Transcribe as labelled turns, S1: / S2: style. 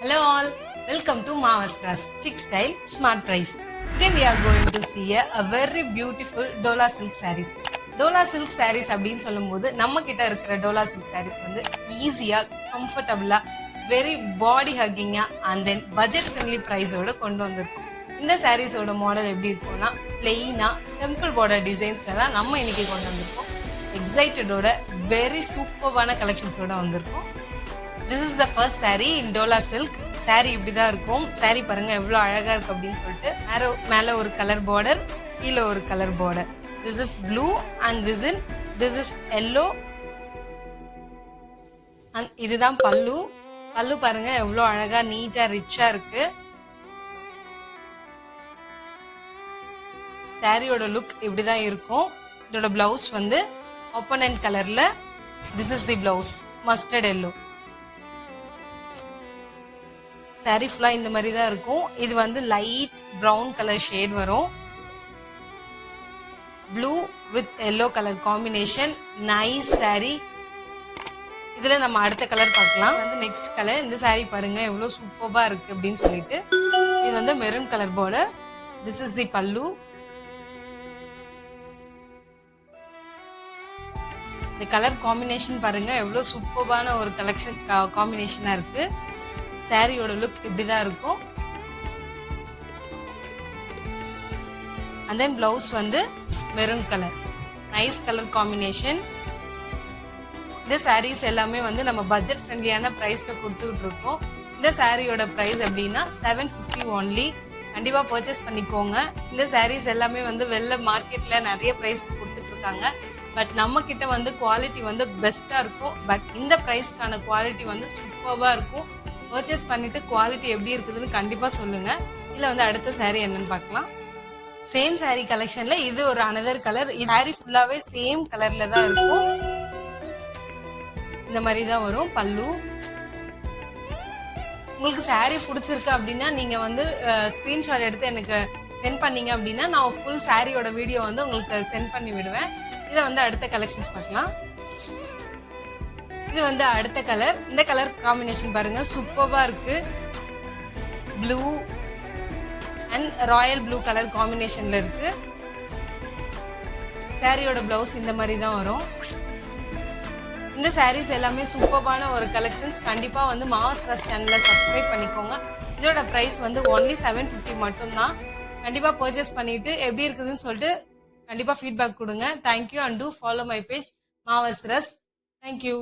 S1: Hello all, welcome to Mavastras Chic Style Smart Price. Today we are going to see a very beautiful Dola silk sarees. Dola silk sarees அப்படின்னு சொல்லும்போது நம்ம கிட்ட இருக்கிற Dola silk sarees வந்து ஈஸியா, கம்ஃபர்டபுளா, very body ஹக்கிங்கா and then budget friendly பிரைஸோட கொண்டு வந்திருக்கோம். இந்த சாரீஸோட மாடல் எப்படி இருக்கும்னா பிளெயினா டெம்பிள் பார்டர் டிசைன்ஸ்ல தான் நம்ம இன்னைக்கு கொண்டு வந்திருக்கோம். எக்ஸைட்டடோட வெரி சூப்பர்வான கலெக்ஷன்ஸோட வந்திருக்கோம். This is the first saree in Dola silk. Saree இப்படிதான் இருக்கும். saree பாருங்க எவ்வளவு அழகா இருக்கு அப்படின்னு சொல்லிட்டு மேல ஒரு கலர் பார்டர், கீழே ஒரு colour border. This is blue and this is yellow. and இதுதான் பல்லு. பல்லு பாருங்க எவ்வளவு அழகா நீட்டா ரிச்சா இருக்கு. சாரியோட லுக் இப்படிதான் இருக்கும். இதோட பிளவுஸ் வந்து ஆப்போனன்ட் கலர்ல. This is the blouse mustard yellow. Sorry ஃபுல்லா இந்த மாதிரி தான் இருக்கும். இது வந்து லைட் பிரவுன் கலர் ஷேட் வரும். Blue with yellow colour combination. Nice sorry. இதுல நம்ம அடுத்த கலர் பார்க்கலாம். வந்து நெக்ஸ்ட் கலர். இந்த சாரி பாருங்க எவ்வளவு சூப்பர்பா இருக்கு அப்படின்னு சொல்லிட்டு. இது வந்து maroon colour border. This is the பல்லு. இந்த கலர் காம்பினேஷன் பாருங்க எவ்வளவு சூப்பர்பான ஒரு கலெக்ஷன் காம்பினேஷனா இருக்கு. சாரியோட லுக் இப்படிதான் இருக்கும். and then blouse வந்து maroon colour. Nice colour combination. இந்த சாரீஸ் எல்லாமே வந்து நம்ம பட்ஜெட் ஃப்ரெண்ட்லியான பிரைஸ்ல கொடுத்துக்கிட்டு இருக்கோம். இந்த சாரியோட பிரைஸ் எப்படின்னா 750 ஒன்லி. கண்டிப்பா பர்ச்சேஸ் பண்ணிக்கோங்க. இந்த சாரீஸ் எல்லாமே வந்து வெளில மார்க்கெட்ல நிறைய பிரைஸ்க்கு கொடுத்துட்டு இருக்காங்க. பட் நம்ம கிட்ட வந்து குவாலிட்டி வந்து பெஸ்டா இருக்கும். பட் இந்த பிரைஸ்க்கான குவாலிட்டி வந்து சூப்பர்வா இருக்கும். பர்ச்சேஸ் பண்ணிட்டு குவாலிட்டி எப்படி இருக்குதுன்னு கண்டிப்பா சொல்லுங்க. இதுல வந்து அடுத்த சாரி என்னன்னு பார்க்கலாம். சேம் சாரி கலெக்ஷன்ல இது ஒரு அனதர் கலர். சாரி ஃபுல்லாவே சேம் கலர்ல தான் இருக்கும். இந்த மாதிரி தான் வரும் பல்லு. உங்களுக்கு சாரி பிடிச்சிருக்கு அப்படின்னா நீங்க வந்து ஸ்கிரீன்ஷாட் எடுத்து எனக்கு சென்ட் பண்ணீங்க அப்படின்னா நான் ஃபுல் சாரியோட வீடியோ வந்து உங்களுக்கு சென்ட் பண்ணி விடுவேன். இதை வந்து அடுத்த கலெக்ஷன்ஸ் பார்க்கலாம். இது வந்து அடுத்த கலர். இந்த கலர் காம்பினேஷன் பாருங்க சூப்பர்வா இருக்கு. Blue and royal blue colour காம்பினேஷன்ல இருக்கு. சாரியோட பிளவுஸ் இந்த மாதிரி தான் வரும். இந்த சாரீஸ் எல்லாமே சூப்பர்பான ஒரு கலெக்ஷன்ஸ். கண்டிப்பா வந்து மாவஸ்ட்ராஸ் சேனலை சப்ஸ்கிரைப் பண்ணிக்கோங்க. இதோட பிரைஸ் வந்து ஒன்லி 750 மட்டும் தான். கண்டிப்பா பர்ச்சேஸ் பண்ணிட்டு எப்படி இருக்குதுன்னு சொல்லிட்டு கண்டிப்பா ஃபீட்பேக் கொடுங்க. Thank you and do follow my page மாவஸ்ட்ராஸ். தேங்க்யூ.